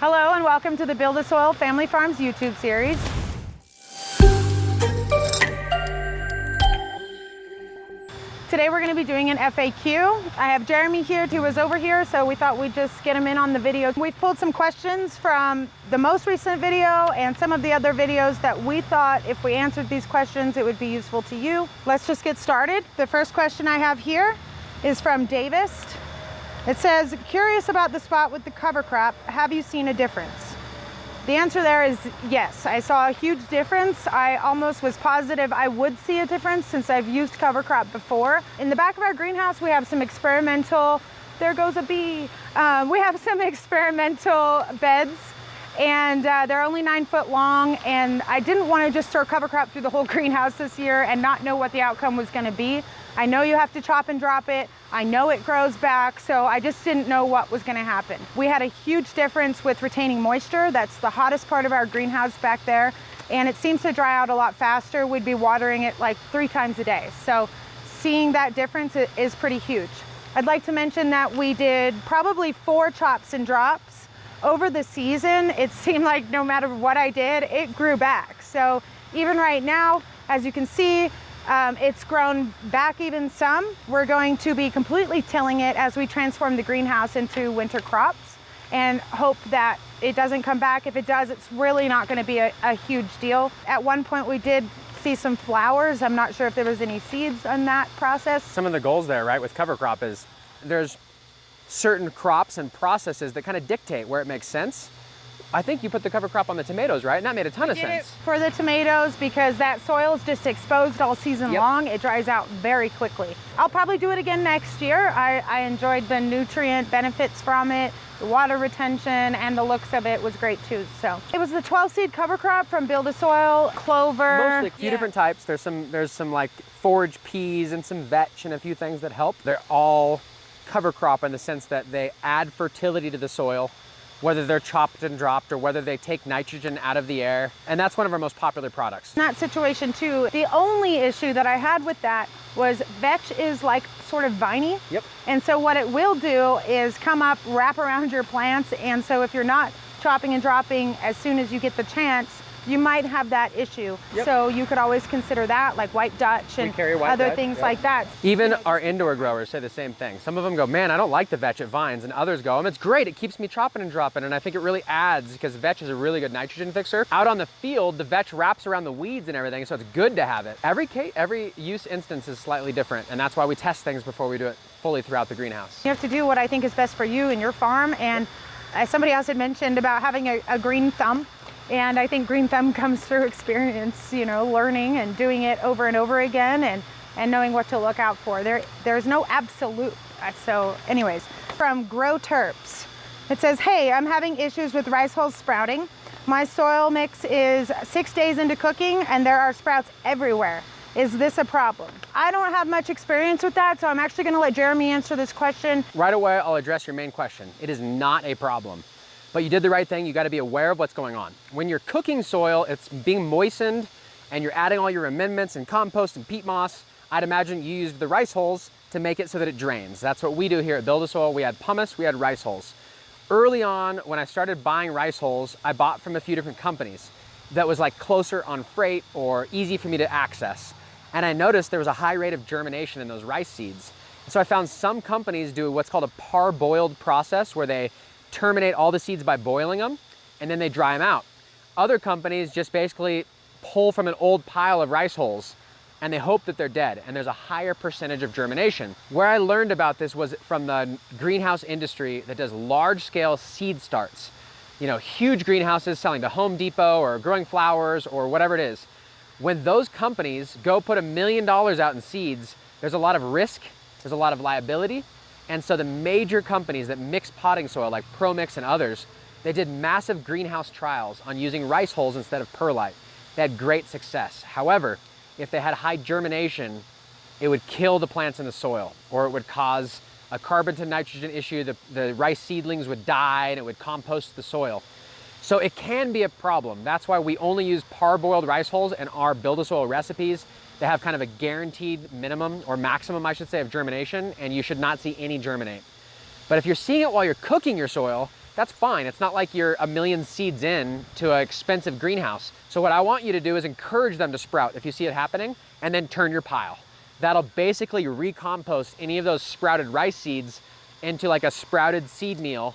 Hello and welcome to the BuildASoil Family Farms YouTube series. Today we're going to be doing an FAQ. I have Jeremy here who was over here, so we thought we'd just get him in on the video. We've pulled some questions from the most recent video and some of the other videos that we thought if we answered these questions it would be useful to you. Let's just get started. The first question I have here is from Davis. It says, curious about the spot with the cover crop, have you seen a difference? The answer there is yes. I saw a huge difference. I almost was positive I would see a difference since I've used cover crop before. In the back of our greenhouse, we have some experimental, there goes a bee. We have some experimental beds and they're only 9 foot long, and I didn't want to just throw cover crop through the whole greenhouse this year and not know what the outcome was going to be. I know you have to chop and drop it. I know it grows back, so I just didn't know what was gonna happen. We had a huge difference with retaining moisture. That's the hottest part of our greenhouse back there, and it seems to dry out a lot faster. We'd be watering it like 3 times a day. So seeing that difference is pretty huge. I'd like to mention that we did probably 4 chops and drops. Over the season, it seemed like no matter what I did, it grew back. So even right now, as you can see, it's grown back even some. We're going to be completely tilling it as we transform the greenhouse into winter crops and hope that it doesn't come back. If it does, it's really not going to be a huge deal. At one point we did see some flowers. I'm not sure if there was any seeds in that process. Some of the goals there, right, with cover crop is there's certain crops and processes that kind of dictate where it makes sense. I think you put the cover crop on the tomatoes, right? And that made a ton of sense. For the tomatoes, because that soil is just exposed all season long, it dries out very quickly. I'll probably do it again next year. I enjoyed the nutrient benefits from it. The water retention and the looks of it was great too. So it was the 12 seed cover crop from BuildASoil, clover. Mostly a few different types. There's some like forage peas and some vetch and a few things that help. They're all cover crop in the sense that they add fertility to the soil, whether they're chopped and dropped or whether they take nitrogen out of the air. And that's one of our most popular products. In that situation too, the only issue that I had with that was vetch is like sort of viney. Yep. And so what it will do is come up, wrap around your plants. And so if you're not chopping and dropping as soon as you get the chance, you might have that issue. Yep. So you could always consider that, like white Dutch and other things like that. Even our indoor growers say the same thing. Some of them go, man, I don't like the vetch, it vines, and others go, it's great, it keeps me chopping and dropping, and I think it really adds, because vetch is a really good nitrogen fixer. Out on the field, the vetch wraps around the weeds and everything, so it's good to have it. Every use instance is slightly different, and that's why we test things before we do it fully throughout the greenhouse. You have to do what I think is best for you and your farm, and as somebody else had mentioned about having a green thumb. And I think green thumb comes through experience, you know, learning and doing it over and over again and knowing what to look out for. There's no absolute. So anyways, from Grow Terps, it says, hey, I'm having issues with rice hulls sprouting. My soil mix is 6 days into cooking and there are sprouts everywhere. Is this a problem? I don't have much experience with that, so I'm actually gonna let Jeremy answer this question. Right away, I'll address your main question. It is not a problem. But you did the right thing. You got to be aware of what's going on. When you're cooking soil, it's being moistened and you're adding all your amendments and compost and peat moss. I'd imagine you used the rice hulls to make it so that it drains. That's what we do here at BuildASoil. We had pumice, we had rice hulls. Early on, when I started buying rice hulls, I bought from a few different companies that was like closer on freight or easy for me to access. And I noticed there was a high rate of germination in those rice seeds. So I found some companies do what's called a parboiled process where they terminate all the seeds by boiling them and then they dry them out. Other companies just basically pull from an old pile of rice hulls and they hope that they're dead, and there's a higher percentage of germination. Where I learned about this was from the greenhouse industry that does large scale seed starts. You know, huge greenhouses selling to Home Depot or growing flowers or whatever it is. When those companies go put $1 million out in seeds, there's a lot of risk, there's a lot of liability. And so the major companies that mix potting soil, like ProMix and others, they did massive greenhouse trials on using rice hulls instead of perlite. They had great success. However, if they had high germination, it would kill the plants in the soil, or it would cause a carbon to nitrogen issue. The rice seedlings would die and it would compost the soil. So it can be a problem. That's why we only use parboiled rice hulls in our BuildASoil recipes. They have kind of a guaranteed minimum, or maximum I should say, of germination, and you should not see any germinate. But if you're seeing it while you're cooking your soil, that's fine. It's not like you're a million seeds in to an expensive greenhouse. So what I want you to do is encourage them to sprout if you see it happening, and then turn your pile. That'll basically recompost any of those sprouted rice seeds into like a sprouted seed meal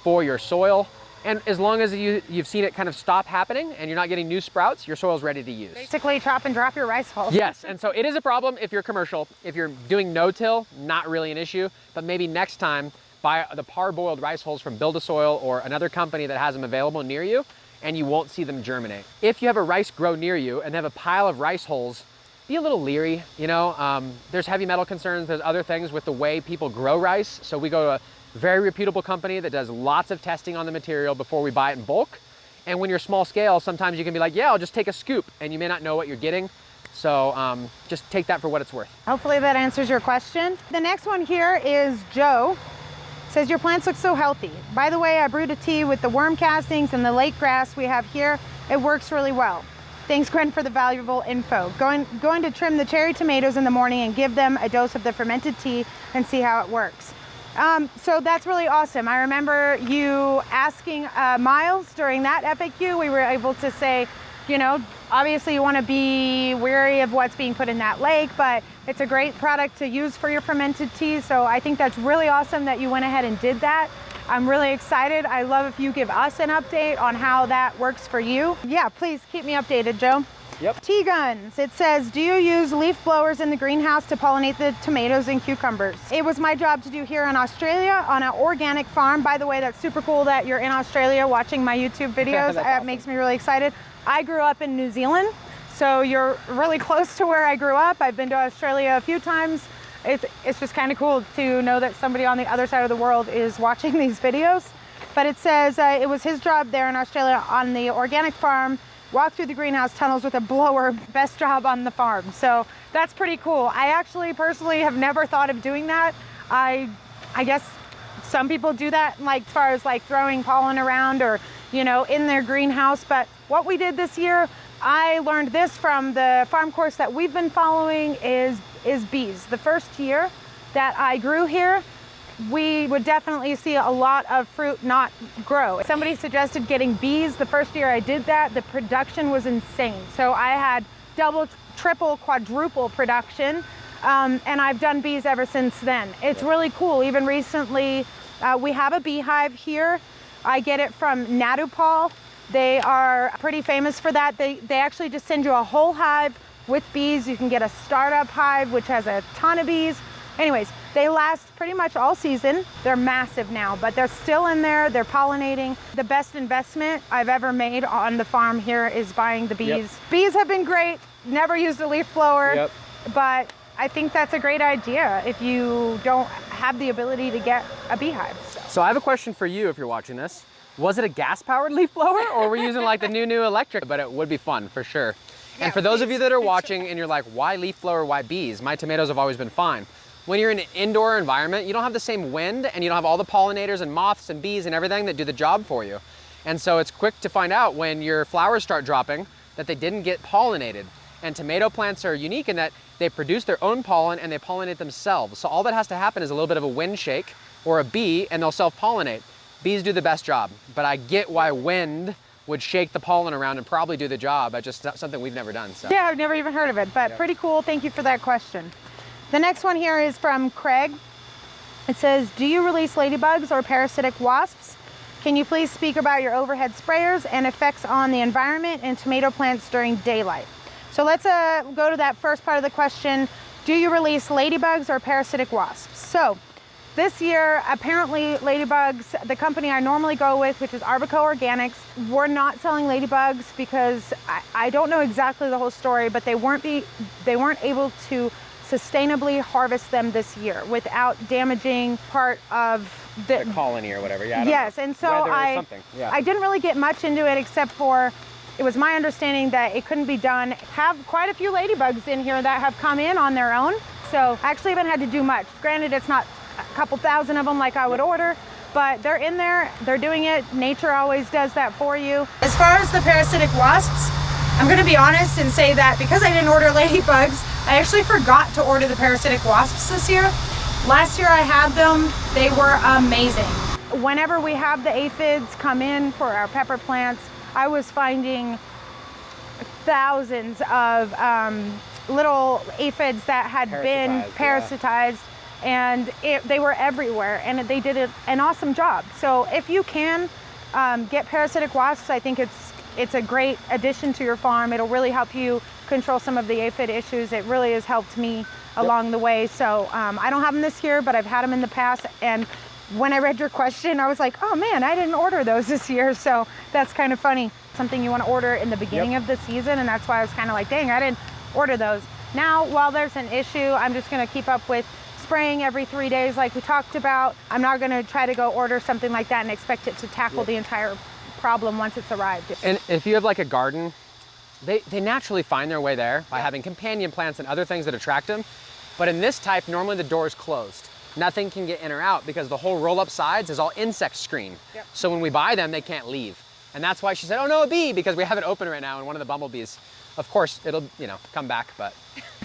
for your soil. And as long as you've seen it kind of stop happening and you're not getting new sprouts, your soil's ready to use. Basically chop and drop your rice hulls. Yes, and so it is a problem if you're commercial. If you're doing no-till, not really an issue, but maybe next time buy the parboiled rice hulls from BuildASoil or another company that has them available near you, and you won't see them germinate. If you have a rice grow near you and have a pile of rice hulls, be a little leery, you know? There's heavy metal concerns, there's other things with the way people grow rice. So we go to a very reputable company that does lots of testing on the material before we buy it in bulk. And when you're small scale, sometimes you can be like, yeah, I'll just take a scoop, and you may not know what you're getting. So just take that for what it's worth. Hopefully that answers your question. The next one here is Joe. Says, your plants look so healthy. By the way, I brewed a tea with the worm castings and the lake grass we have here. It works really well. Thanks, Gwen, for the valuable info. Going to trim the cherry tomatoes in the morning and give them a dose of the fermented tea and see how it works. So that's really awesome. I remember you asking Miles during that FAQ. We were able to say, you know, obviously you want to be wary of what's being put in that lake, but it's a great product to use for your fermented tea. So I think that's really awesome that you went ahead and did that. I'm really excited. I love if you give us an update on how that works for you. Yeah, please keep me updated, Joe. Yep. Tea guns. It says, do you use leaf blowers in the greenhouse to pollinate the tomatoes and cucumbers? It was my job to do here in Australia on an organic farm. By the way, that's super cool that you're in Australia watching my YouTube videos. That awesome. Makes me really excited. I grew up in New Zealand, so you're really close to where I grew up. I've been to Australia a few times. It's just kind of cool to know that somebody on the other side of the world is watching these videos. But it says it was his job there in Australia on the organic farm. Walk through the greenhouse tunnels with a blower, best job on the farm. So that's pretty cool. I actually personally have never thought of doing that. I guess some people do that, like as far as like throwing pollen around or, you know, in their greenhouse. But what we did this year, I learned this from the farm course that we've been following is bees. The first year that I grew here, we would definitely see a lot of fruit not grow. Somebody suggested getting bees. The first year I did that, the production was insane. So I had double, triple, quadruple production, and I've done bees ever since then. It's really cool. Even recently, we have a beehive here. I get it from Natupal. They are pretty famous for that. They actually just send you a whole hive with bees. You can get a startup hive, which has a ton of bees. Anyways, they last pretty much all season. They're massive now, but they're still in there. They're pollinating. The best investment I've ever made on the farm here is buying the bees. Yep. Bees have been great. Never used a leaf blower, Yep. but I think that's a great idea if you don't have the ability to get a beehive. So I have a question for you if you're watching this. Was it a gas-powered leaf blower, or were you using like the new electric? But it would be fun for sure. Yeah, and for those of you that are watching and you're like, why leaf blower, why bees? My tomatoes have always been fine. When you're in an indoor environment, you don't have the same wind and you don't have all the pollinators and moths and bees and everything that do the job for you. And so it's quick to find out when your flowers start dropping that they didn't get pollinated. And tomato plants are unique in that they produce their own pollen and they pollinate themselves. So all that has to happen is a little bit of a wind shake or a bee and they'll self-pollinate. Bees do the best job, but I get why wind would shake the pollen around and probably do the job. It's just something we've never done. So. Yeah, I've never even heard of it, but pretty cool. Thank you for that question. The next one here is from Craig. It says, do you release ladybugs or parasitic wasps? Can you please speak about your overhead sprayers and effects on the environment and tomato plants during daylight? So let's go to that first part of the question. Do you release ladybugs or parasitic wasps? So this year, apparently ladybugs, the company I normally go with, which is Arbico Organics, we're not selling ladybugs because I don't know exactly the whole story, but they weren't able to sustainably harvest them this year without damaging part of the colony or whatever. Yeah. Yes, and so I didn't really get much into it except for it was my understanding that it couldn't be done. Have quite a few ladybugs in here that have come in on their own. So I actually haven't had to do much. Granted, it's not a couple thousand of them like I would order, but they're in there, they're doing it. Nature always does that for you. As far as the parasitic wasps, I'm gonna be honest and say that because I didn't order ladybugs, I actually forgot to order the parasitic wasps this year. Last year I had them, they were amazing. whenever we have the aphids come in for our pepper plants, I was finding thousands of little aphids that had been parasitized, and they were everywhere, and they did an awesome job. So if you can get parasitic wasps, I think it's a great addition to your farm. It'll really help you control some of the aphid issues. It really has helped me along the way. So I don't have them this year, but I've had them in the past. And when I read your question, I was like, oh man, I didn't order those this year. So that's kind of funny. Something you want to order in the beginning of the season, and that's why I was kind of like, dang, I didn't order those. Now, while there's an issue, I'm just going to keep up with spraying every 3 days like we talked about. I'm not going to try to go order something like that and expect it to tackle the entire problem once it's arrived. And if you have like a garden, they naturally find their way there by having companion plants and other things that attract them. But in this type, normally the door is closed. Nothing can get in or out because the whole roll-up sides is all insect screen. So when we buy them, they can't leave. And that's why she said, oh no, a bee, because we have it open right now and one of the bumblebees. Of course, it'll, come back, but.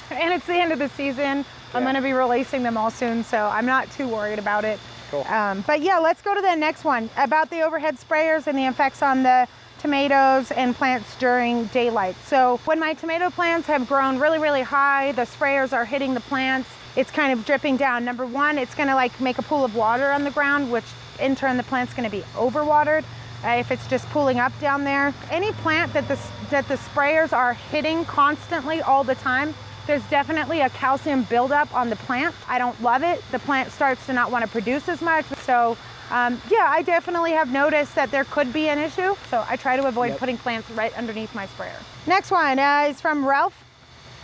And it's the end of the season. I'm going to be releasing them all soon, so I'm not too worried about it. Cool. But yeah, let's go to the next one about the overhead sprayers and the effects on the tomatoes and plants during daylight. So when my tomato plants have grown really, really high, the sprayers are hitting the plants, it's kind of dripping down. Number one, it's going to like make a pool of water on the ground, which in turn the plant's going to be overwatered. If it's just pooling up down there. Any plant that the sprayers are hitting constantly all the time, there's definitely a calcium buildup on the plant. I don't love it. The plant starts to not want to produce as much. So yeah, I definitely have noticed that there could be an issue. So I try to avoid putting plants right underneath my sprayer. Next one is from Ralph.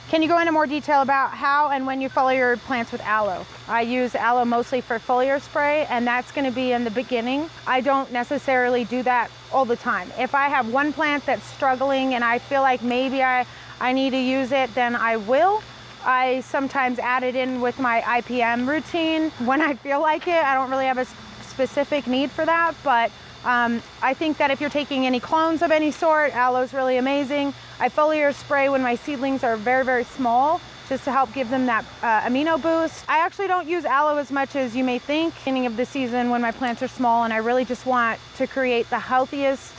Can you go into more detail about how and when you foliar your plants with aloe? I use aloe mostly for foliar spray, and that's going to be in the beginning. I don't necessarily do that all the time. If I have one plant that's struggling and I feel like maybe I need to use it, then I will. I sometimes add it in with my IPM routine when I feel like it. I don't really have a specific need for that, but I think that if you're taking any clones of any sort, aloe is really amazing. I foliar spray when my seedlings are very, very small, just to help give them that amino boost. I actually don't use aloe as much as you may think. Beginning of the season when my plants are small, and I really just want to create the healthiest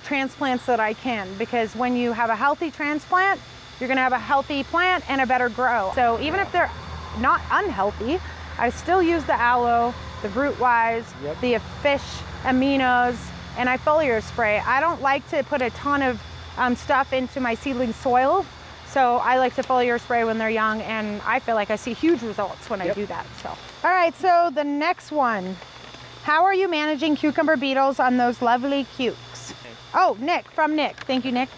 transplants that I can, because when you have a healthy transplant, you're gonna have a healthy plant and a better grow. So even if they're not unhealthy, I still use the aloe, the root-wise, the fish aminos, and I foliar spray. I don't like to put a ton of stuff into my seedling soil, so I like to foliar spray when they're young, and I feel like I see huge results when I do that. So, all right, so the next one. How are you managing cucumber beetles on those lovely cukes? Oh, Nick, from Nick. Thank you, Nick.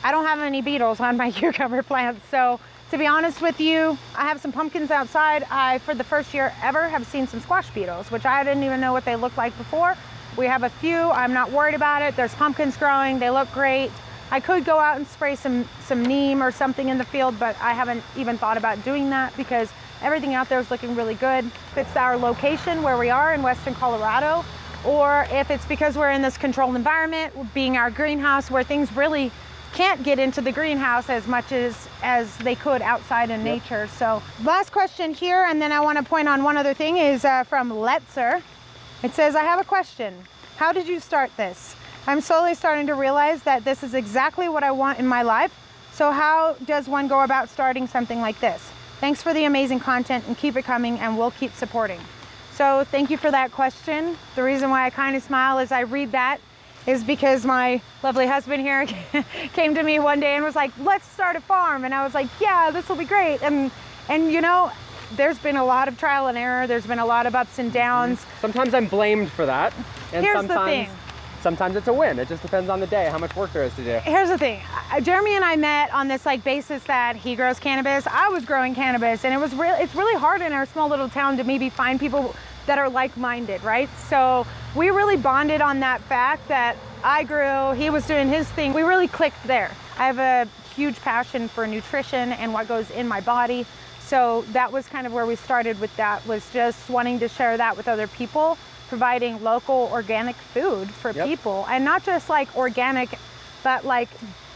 I don't have any beetles on my cucumber plants, so to be honest with you, I have some pumpkins outside. I, for the first year ever, have seen some squash beetles, which I didn't even know what they looked like before. We have a few. I'm not worried about it. There's pumpkins growing. They look great. I could go out and spray some neem or something in the field, but I haven't even thought about doing that because everything out there is looking really good. If it's our location where we are in Western Colorado, or if it's because we're in this controlled environment, being our greenhouse, where things really can't get into the greenhouse as much as they could outside in nature. So last question here, and then I want to point on one other thing, is from Letzer. It says, I have a question. How did you start this? I'm slowly starting to realize that this is exactly what I want in my life. So how does one go about starting something like this? Thanks for the amazing content, and keep it coming, and we'll keep supporting. So thank you for that question. The reason why I kind of smile as I read that is because my lovely husband here came to me one day and was like, let's start a farm. And I was like, yeah, this will be great. And you know, there's been a lot of trial and error. There's been a lot of ups and downs. Sometimes I'm blamed for that. And Here's the thing. Sometimes it's a win. It just depends on the day, how much work there is to do. Here's the thing. Jeremy and I met on this basis that he grows cannabis. I was growing cannabis, and it's really hard in our small little town to maybe find people that are like-minded, right? So we really bonded on that fact that I grew, he was doing his thing. We really clicked there. I have a huge passion for nutrition and what goes in my body. So that was kind of where we started with that, was just wanting to share that with other people, providing local organic food for people, and not just like organic, but like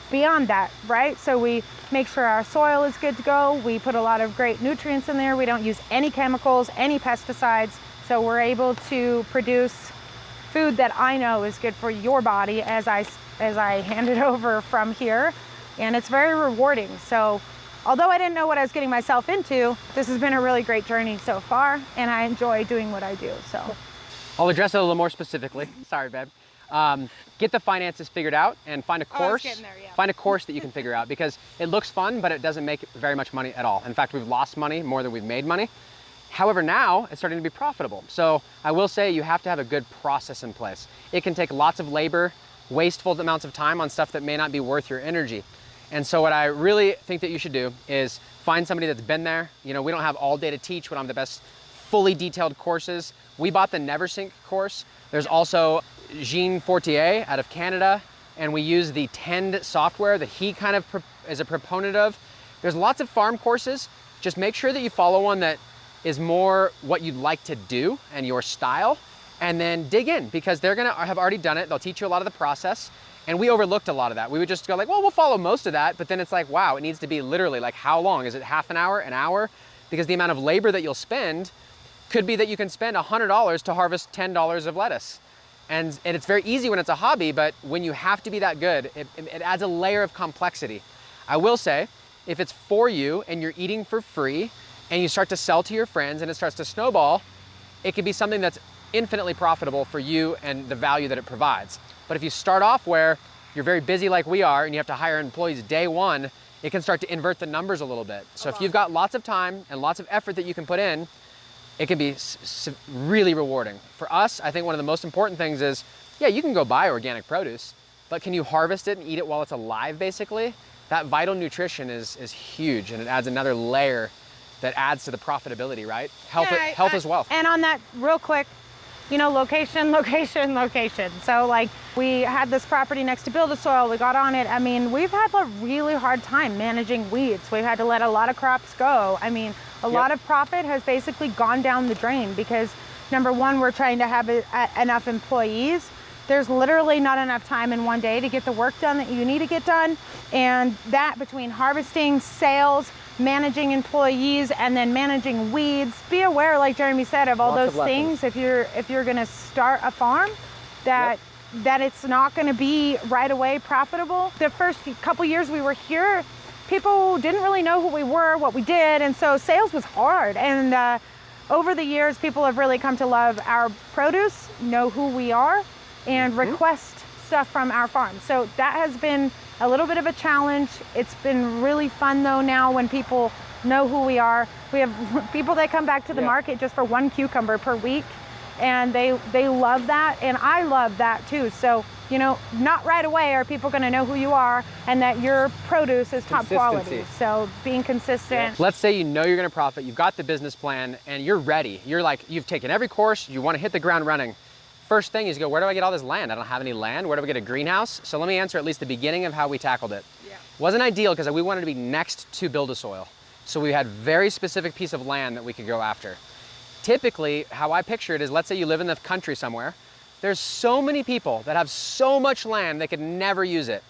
beyond that, right? So we make sure our soil is good to go. We put a lot of great nutrients in there. We don't use any chemicals, any pesticides. So we're able to produce food that I know is good for your body as I hand it over from here. And it's very rewarding. So although I didn't know what I was getting myself into, this has been a really great journey so far, and I enjoy doing what I do. So I'll address it a little more specifically. Sorry, babe. Get the finances figured out and find a course. getting there, yeah. Find a course that you can figure out, because it looks fun, but it doesn't make very much money at all. In fact, we've lost money more than we've made money. However, now it's starting to be profitable. So I will say you have to have a good process in place. It can take lots of labor, wasteful amounts of time on stuff that may not be worth your energy. And so what I really think that you should do is find somebody that's been there. You know, we don't have all day to teach. We don't have the best fully detailed courses. We bought the NeverSink course. There's also Jean Fortier out of Canada, and we use the Tend software that he kind of is a proponent of. There's lots of farm courses. Just make sure that you follow one that is more what you'd like to do and your style, and then dig in, because they're gonna have already done it. They'll teach you a lot of the process. And we overlooked a lot of that. We would just go like, well, we'll follow most of that, but then it's like, wow, it needs to be literally like how long? Is it half an hour? Because the amount of labor that you'll spend could be that you can spend $100 to harvest $10 of lettuce. And it's very easy when it's a hobby, but when you have to be that good, it adds a layer of complexity. I will say, if it's for you and you're eating for free and you start to sell to your friends and it starts to snowball, it could be something that's infinitely profitable for you and the value that it provides. But if you start off where you're very busy like we are and you have to hire employees day one, it can start to invert the numbers a little bit. So if you've got lots of time and lots of effort that you can put in, it can be really rewarding. For us, I think one of the most important things is, yeah, you can go buy organic produce, but can you harvest it and eat it while it's alive, basically? That vital nutrition is huge, and it adds another layer that adds to the profitability, right? Health is wealth. And on that, real quick, you know, location. So like, we had this property next to BuildASoil, we got on it. I mean, we've had a really hard time managing weeds. We've had to let a lot of crops go. I mean, a lot of profit has basically gone down the drain because, number one, we're trying to have enough employees. There's literally not enough time in one day to get the work done that you need to get done. And that, between harvesting, sales, managing employees, and then managing weeds. Be aware, like Jeremy said, of all those things. If you're gonna start a farm, that it's not gonna be right away profitable. The first couple years we were here, people didn't really know who we were, what we did, and so sales was hard. And over the years, people have really come to love our produce, know who we are, and request stuff from our farm. So that has been a little bit of a challenge. It's been really fun though now when people know who we are. We have people that come back to the market just for one cucumber per week, and they love that, and I love that too. So, you know, not right away are people gonna know who you are and that your produce is top quality. So being consistent. Let's say you know you're gonna profit, you've got the business plan, and you're ready. You're like, you've taken every course, you wanna hit the ground running. First thing is you go, where do I get all this land? I don't have any land. Where do I get a greenhouse? So let me answer at least the beginning of how we tackled it. It wasn't ideal because we wanted to be next to BuildASoil. So we had very specific piece of land that we could go after. Typically, how I picture it is, let's say you live in the country somewhere. There's so many people that have so much land they could never use it.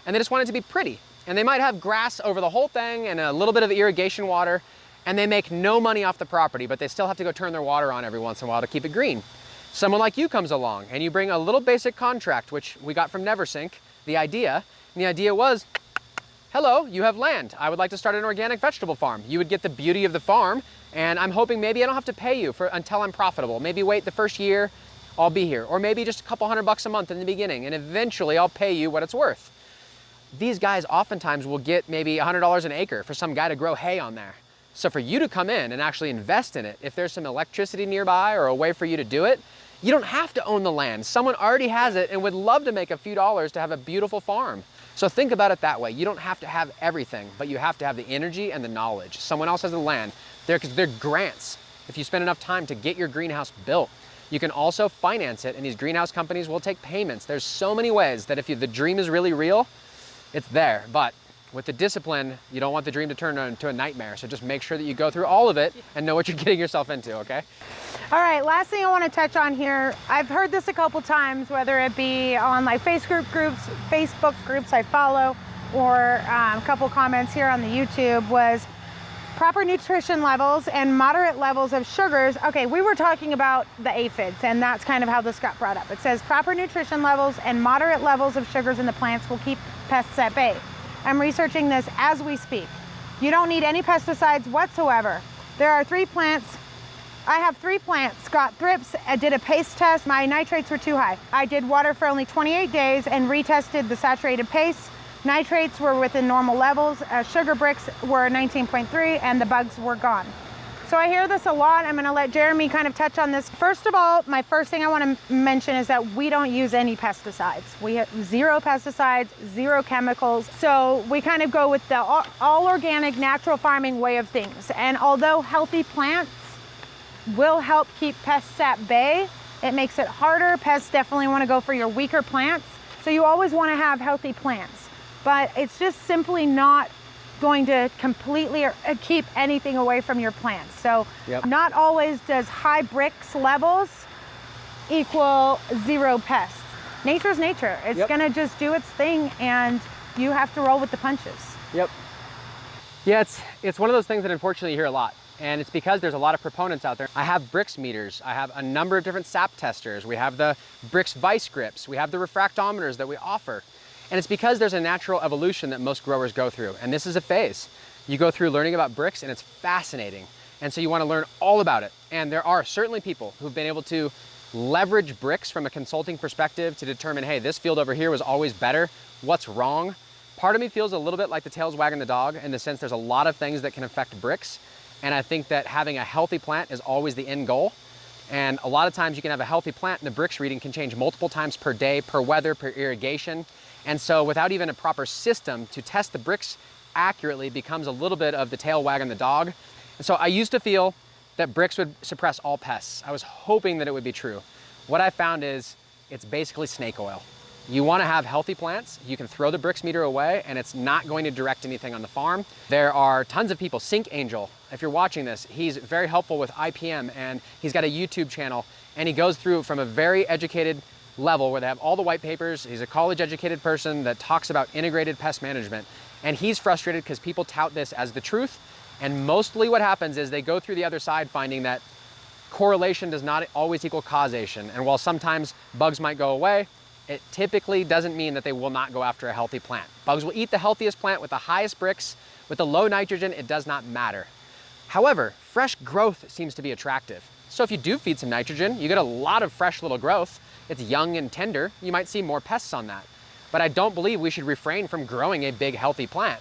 And they just want it to be pretty. And they might have grass over the whole thing and a little bit of irrigation water, and they make no money off the property, but they still have to go turn their water on every once in a while to keep it green. Someone like you comes along and you bring a little basic contract, which we got from NeverSink, the idea. And the idea was, hello, you have land. I would like to start an organic vegetable farm. You would get the beauty of the farm, and I'm hoping maybe I don't have to pay you until I'm profitable. Maybe wait the first year, I'll be here. Or maybe just a couple $100 a month in the beginning, and eventually I'll pay you what it's worth. These guys oftentimes will get maybe $100 an acre for some guy to grow hay on there. So for you to come in and actually invest in it, if there's some electricity nearby or a way for you to do it, you don't have to own the land. Someone already has it and would love to make a few dollars to have a beautiful farm. So think about it that way. You don't have to have everything, but you have to have the energy and the knowledge. Someone else has the land. They're grants. If you spend enough time to get your greenhouse built, you can also finance it, and these greenhouse companies will take payments. There's so many ways that if the dream is really real, it's there. But with the discipline, you don't want the dream to turn into a nightmare. So just make sure that you go through all of it and know what you're getting yourself into, okay? All right, last thing I want to touch on here. I've heard this a couple times, whether it be on my Facebook groups I follow, or a couple comments here on the YouTube, was, Proper nutrition levels and moderate levels of sugars. Okay, we were talking about the aphids, and that's kind of how this got brought up. It says proper nutrition levels and moderate levels of sugars in the plants will keep pests at bay. I'm researching this as we speak. You don't need any pesticides whatsoever. There are 3 plants. I have 3 plants, got thrips. I did a paste test. My nitrates were too high. I did water for only 28 days and retested the saturated paste. Nitrates were within normal levels, sugar bricks were 19.3, and the bugs were gone. So I hear this a lot. I'm gonna let Jeremy kind of touch on this. First of all, my first thing I wanna mention is that we don't use any pesticides. We have 0 pesticides, 0 chemicals. So we kind of go with the all organic, natural farming way of things. And although healthy plants will help keep pests at bay, it makes it harder. Pests definitely wanna go for your weaker plants. So you always wanna have healthy plants. But it's just simply not going to completely keep anything away from your plants. So not always does high bricks levels equal 0 pests. Nature's nature. It's gonna just do its thing, and you have to roll with the punches. Yeah, it's one of those things that unfortunately you hear a lot. And it's because there's a lot of proponents out there. I have Brix meters. I have a number of different sap testers. We have the Brix vice grips. We have the refractometers that we offer. And it's because there's a natural evolution that most growers go through. And this is a phase. You go through learning about Brix, and it's fascinating. And so you want to learn all about it. And there are certainly people who've been able to leverage Brix from a consulting perspective to determine, hey, this field over here was always better. What's wrong? Part of me feels a little bit like the tail's wagging the dog in the sense there's a lot of things that can affect Brix. And I think that having a healthy plant is always the end goal. And a lot of times you can have a healthy plant and the Brix reading can change multiple times per day, per weather, per irrigation. And so without even a proper system to test the Brix accurately becomes a little bit of the tail wagging the dog. And so I used to feel that Brix would suppress all pests. I was hoping that it would be true. What I found is it's basically snake oil. You want to have healthy plants, you can throw the Brix meter away and it's not going to direct anything on the farm. There are tons of people, Sink Angel, if you're watching this, he's very helpful with IPM and he's got a YouTube channel and he goes through from a very educated level where they have all the white papers. He's a college educated person that talks about integrated pest management. And he's frustrated because people tout this as the truth. And mostly what happens is they go through the other side finding that correlation does not always equal causation. And while sometimes bugs might go away, it typically doesn't mean that they will not go after a healthy plant. Bugs will eat the healthiest plant with the highest Brix, with the low nitrogen, it does not matter. However, fresh growth seems to be attractive. So if you do feed some nitrogen, you get a lot of fresh little growth. It's young and tender, you might see more pests on that. But I don't believe we should refrain from growing a big, healthy plant.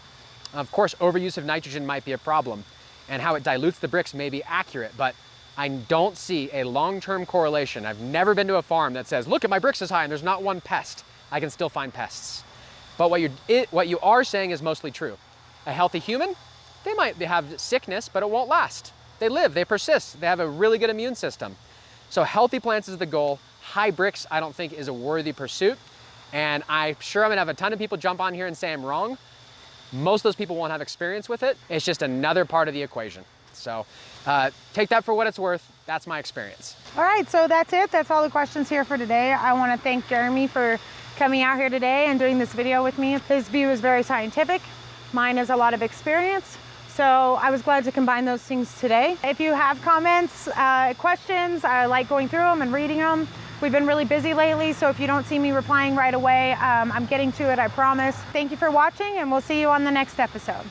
Of course, overuse of nitrogen might be a problem, and how it dilutes the Brix may be accurate, but I don't see a long-term correlation. I've never been to a farm that says, look at my Brix is high and there's not one pest. I can still find pests. But what you are saying is mostly true. A healthy human, they might have sickness, but it won't last. They live, they persist, they have a really good immune system. So healthy plants is the goal. High Brix, I don't think is a worthy pursuit. And I'm sure I'm gonna have a ton of people jump on here and say I'm wrong. Most of those people won't have experience with it. It's just another part of the equation. So take that for what it's worth. That's my experience. All right, so that's it. That's all the questions here for today. I wanna thank Jeremy for coming out here today and doing this video with me. His view is very scientific. Mine is a lot of experience. So I was glad to combine those things today. If you have comments, questions, I like going through them and reading them. We've been really busy lately, so if you don't see me replying right away, I'm getting to it, I promise. Thank you for watching, and we'll see you on the next episode.